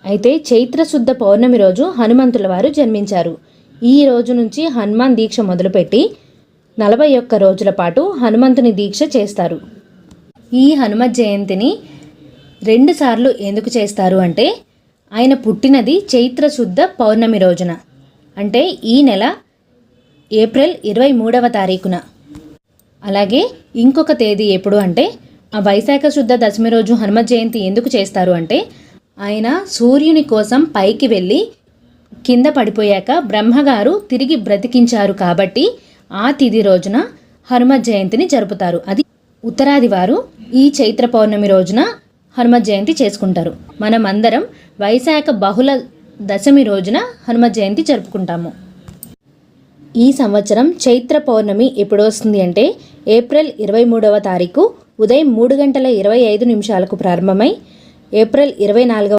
అయితే చైత్ర శుద్ధ పౌర్ణమి రోజు హనుమంతుల వారు జన్మించారు. ఈ రోజు నుంచి హనుమాన్ దీక్ష మొదలుపెట్టి 41 రోజుల పాటు హనుమంతుని దీక్ష చేస్తారు. ఈ హనుమత్ జయంతిని 2 సార్లు ఎందుకు చేస్తారు అంటే, ఆయన పుట్టినది చైత్ర శుద్ధ పౌర్ణమి రోజున, అంటే ఈ నెల ఏప్రిల్ 23వ తారీఖున. అలాగే ఇంకొక తేదీ ఎప్పుడు అంటే, ఆ వైశాఖ శుద్ధ దశమి రోజు హనుమత్ జయంతి ఎందుకు చేస్తారు అంటే, ఆయన సూర్యుని కోసం పైకి వెళ్ళి కింద పడిపోయాక బ్రహ్మగారు తిరిగి బ్రతికించారు కాబట్టి ఆ తిథి రోజున హనుమత్ జయంతిని జరుపుతారు. అది ఉత్తరాది వారు ఈ చైత్ర పౌర్ణమి రోజున హనుమత్ జయంతి చేసుకుంటారు. మనం అందరం వైశాఖ బహుళ దశమి రోజున హనుమత్ జయంతి జరుపుకుంటాము. ఈ సంవత్సరం చైత్ర పౌర్ణమి ఎప్పుడు వస్తుంది అంటే, ఏప్రిల్ 23వ తారీఖు ఉదయం 3 గంటల 25 నిమిషాలకు ప్రారంభమై ఏప్రిల్ 24వ